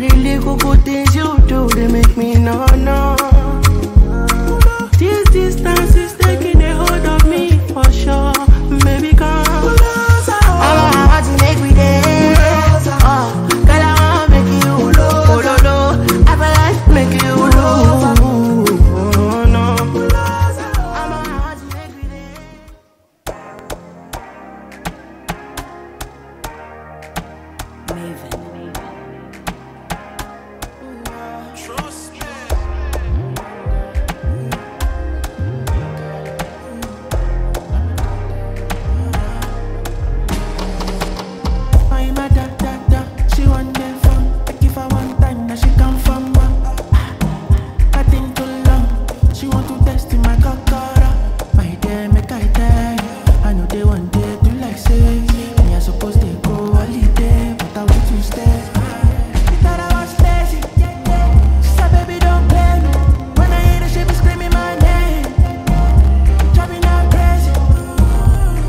the little good things you do, they make me no. This distance is taking a hold of me for sure. Baby, come. I'm hard to make me dance. Oh, girl, I wanna make you low. I feel like make you low. Oh, no. I'm hard to make me dance. Maven. Trust me. I'm a da. She want them fun. I give her one time, now she come from I think too long. She want to test in my cockara. My dear, make I tell you. I know they want day to like say me, I suppose they go holiday, but I want to stay. She thought I was lazy. She said, baby, don't play me. When I hear her, she be screaming my name. Driving her crazy.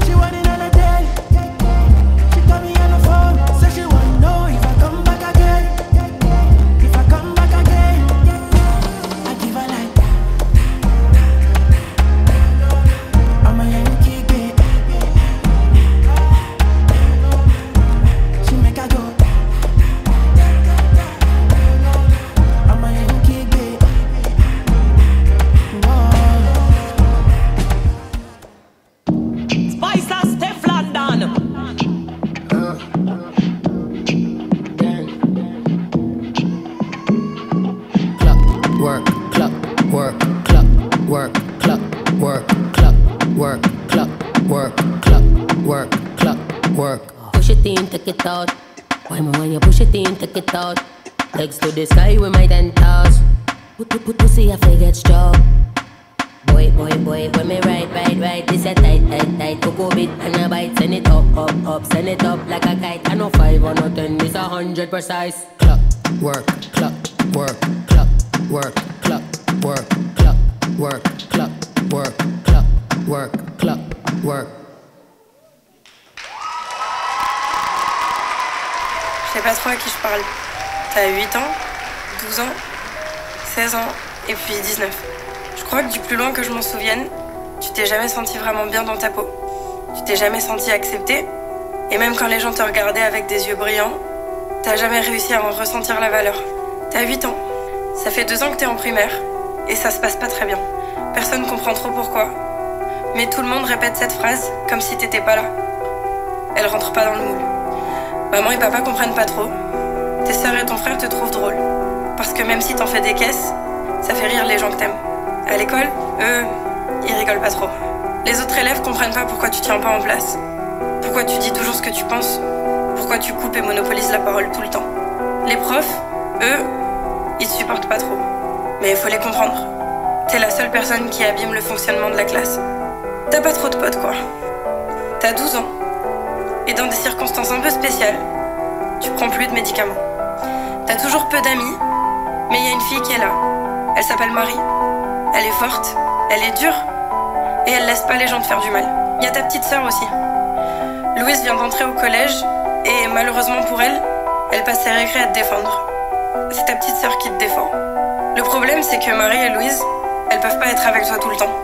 She want it on a day. She got me on the phone. Said she wanna know if I come back again. If I come back again, I give her like that. I'm a Yankee girl. She make her go. I'm a Yankee girl. Spice and Steph London. Work, clock, work, clock, work, clock, work, clock, work, clock, work, clock, work, clock, work. Push it in, take it out. Why me when you push it in, take it out? Legs to the sky with my 10 toes. Put pussy, I forget strong. Boy, when me ride, this a tight. Coco bit and a bite, send it up, send it up like a kite. I know 5 or no 10, this 100 precise. Clock, work, clock, work, clock, work, clock, work, clock, work, clock, work, clock, work, clock, work. Je sais pas trop à qui je parle. T'as 8 ans, 12 ans, 16 ans et puis 19. Je crois que du plus loin que je m'en souvienne, tu t'es jamais senti vraiment bien dans ta peau. Tu t'es jamais senti accepté. Et même quand les gens te regardaient avec des yeux brillants, t'as jamais réussi à en ressentir la valeur. T'as 8 ans. Ça fait 2 ans que t'es en primaire. Et ça se passe pas très bien. Personne comprend trop pourquoi. Mais tout le monde répète cette phrase comme si t'étais pas là. Elle rentre pas dans le moule. Maman et papa comprennent pas trop. Tes sœurs et ton frère te trouvent drôle. Parce que même si t'en fais des caisses, ça fait rire les gens que t'aimes. À l'école, eux, ils rigolent pas trop. Les autres élèves comprennent pas pourquoi tu tiens pas en place. Pourquoi tu dis toujours ce que tu penses. Pourquoi tu coupes et monopolises la parole tout le temps. Les profs, eux, ils te supportent pas trop. Mais il faut les comprendre. T'es la seule personne qui abîme le fonctionnement de la classe. T'as pas trop de potes, quoi. T'as 12 ans. Et dans des circonstances un peu spéciales, tu prends plus de médicaments. T'as toujours peu d'amis, mais il y a une fille qui est là. Elle s'appelle Marie. Elle est forte, elle est dure, et elle laisse pas les gens te faire du mal. Il y a ta petite sœur aussi. Louise vient d'entrer au collège, et malheureusement pour elle, elle passe ses récrés à te défendre. C'est ta petite sœur qui te défend. Le problème, c'est que Marie et Louise, elles peuvent pas être avec toi tout le temps.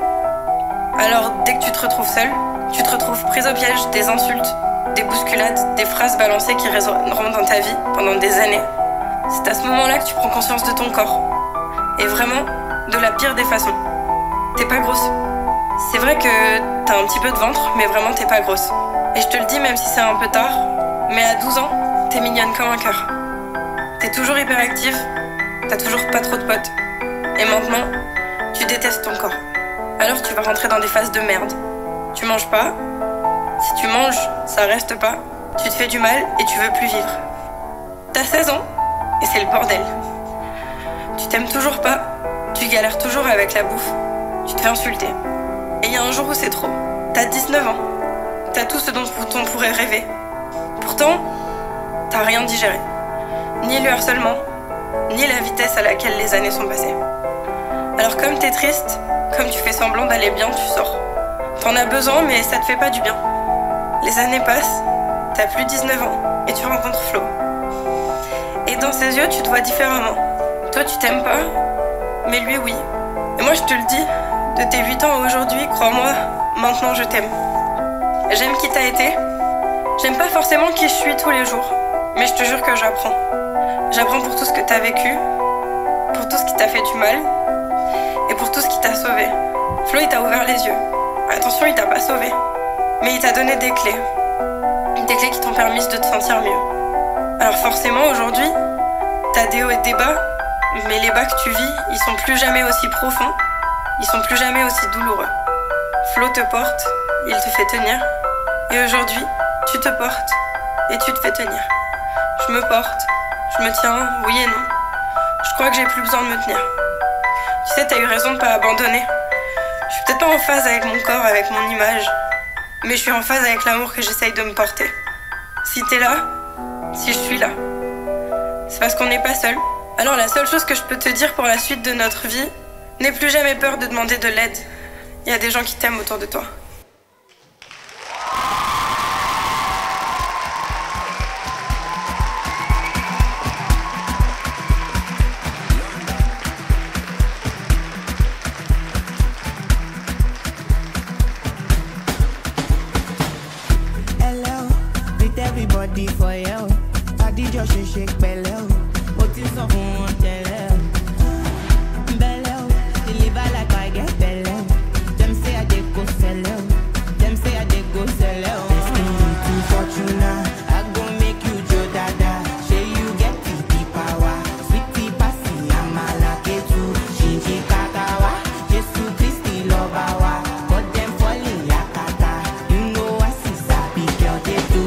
Alors, dès que tu te retrouves seule, tu te retrouves prise au piège des insultes, des bousculades, des phrases balancées qui résonneront dans ta vie pendant des années. C'est à ce moment-là que tu prends conscience de ton corps. Et vraiment, de la pire des façons. T'es pas grosse. C'est vrai que t'as un petit peu de ventre, mais vraiment t'es pas grosse. Et je te le dis même si c'est un peu tard, mais à 12 ans, t'es mignonne comme un cœur. T'es toujours hyperactive, t'as toujours pas trop de potes. Et maintenant, tu détestes ton corps. Alors tu vas rentrer dans des phases de merde. Tu manges pas. Si tu manges, ça reste pas. Tu te fais du mal et tu veux plus vivre. T'as 16 ans et c'est le bordel. Tu t'aimes toujours pas. Tu galères toujours avec la bouffe. Tu te fais insulter. Et il y a un jour où c'est trop. T'as 19 ans. T'as tout ce dont on pourrait rêver. Pourtant, t'as rien digéré. Ni le harcèlement, ni la vitesse à laquelle les années sont passées. Alors comme t'es triste, comme tu fais semblant d'aller bien, tu sors. T'en as besoin, mais ça te fait pas du bien. Les années passent, t'as plus 19 ans, et tu rencontres Flo. Et dans ses yeux, tu te vois différemment. Toi, tu t'aimes pas, mais lui, oui. Et moi, je te le dis, de tes 8 ans à aujourd'hui, crois-moi, maintenant je t'aime. J'aime qui t'as été. J'aime pas forcément qui je suis tous les jours, mais je te jure que j'apprends. J'apprends pour tout ce que t'as vécu, pour tout ce qui t'a fait du mal, et pour tout ce qui t'a sauvé. Flo, il t'a ouvert les yeux. Attention, il t'a pas sauvé, mais il t'a donné des clés. Des clés qui t'ont permis de te sentir mieux. Alors forcément, aujourd'hui, t'as des hauts et des bas, mais les bas que tu vis, ils sont plus jamais aussi profonds, ils sont plus jamais aussi douloureux. Flo te porte, il te fait tenir, et aujourd'hui, tu te portes et tu te fais tenir. Je me porte, je me tiens, oui et non. Je crois que j'ai plus besoin de me tenir. Tu sais, t'as eu raison de pas abandonner. Je suis peut-être pas en phase avec mon corps, avec mon image, mais je suis en phase avec l'amour que j'essaye de me porter. Si t'es là, si je suis là, c'est parce qu'on n'est pas seul. Alors la seule chose que je peux te dire pour la suite de notre vie, n'aie plus jamais peur de demander de l'aide. Il y a des gens qui t'aiment autour de toi. Everybody for you, body just shake belly. What is up on tell belly? Deliver like I get belly. Them say I dey go sell. Them say I dey go sell. Too fortuna, I gon' make you Joe Dada. Say you get the power, sweetie passy, I'm a lucky too. Shinji Kakawa, Jesus Christi Lobawa. Got them falling yakata. You know I see sabi girl they do.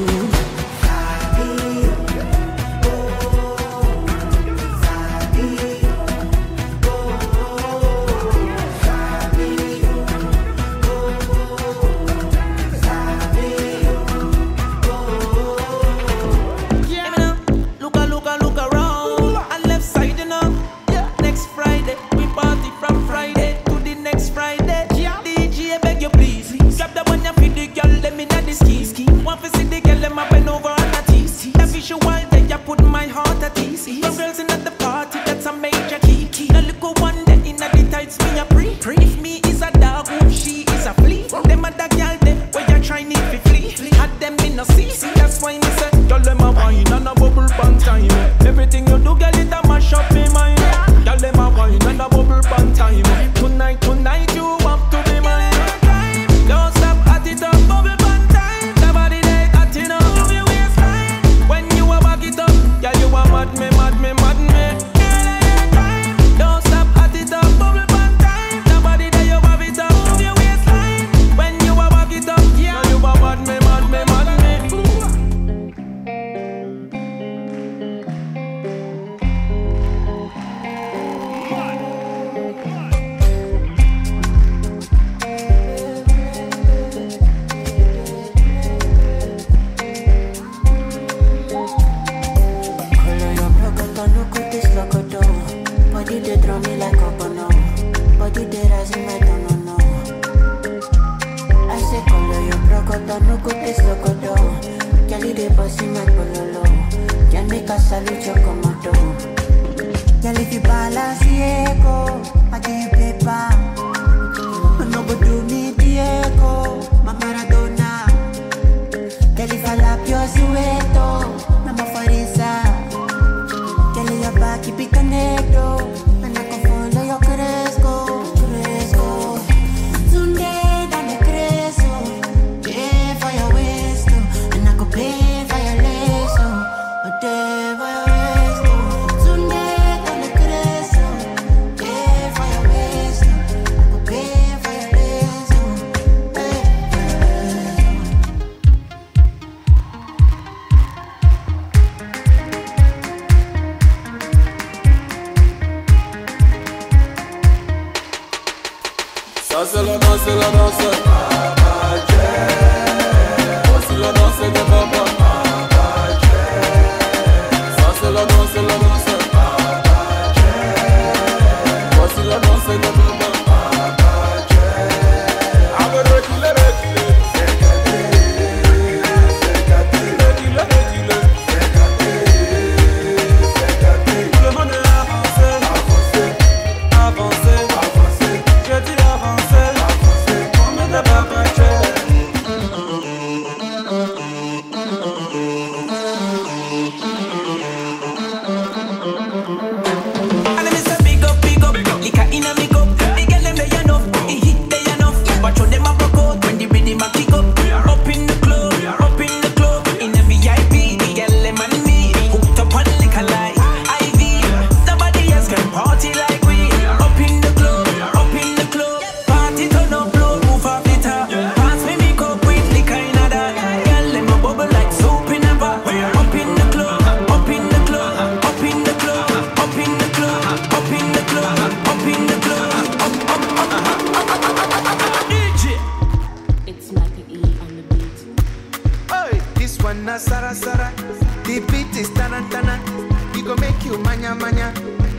you manya manya.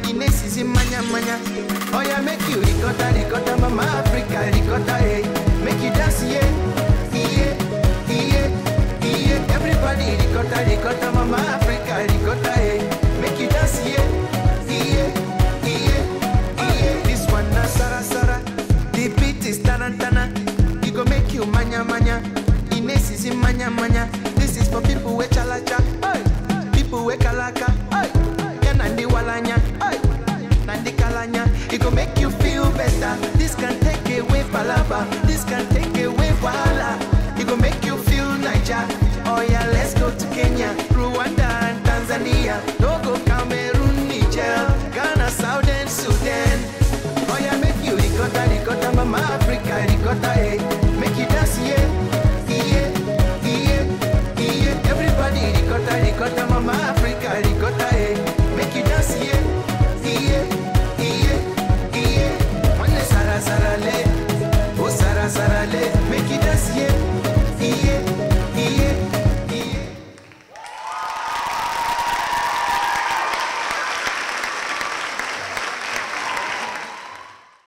Ines is in manya manya. Oh yeah, make you ricotta ricotta, mama Africa ricotta, hey. Make you dance, yeah, yeah, yeah, yeah. Everybody ricotta ricotta, mama Africa ricotta, hey. Make you dance, yeah, yeah, yeah, yeah. This one na sara sara, the beat is tarantana. It go make you manya manya. Ines is in manya manya. This is for people with chalacha, hey. People with kalaka, hey. Yeah, nandi walanya, hey. Nandi kalanya. It go make you feel better. This can take away palaba. This can take away wahala. It go make you feel Niger. Oh yeah, let's go to Kenya, Rwanda and Tanzania.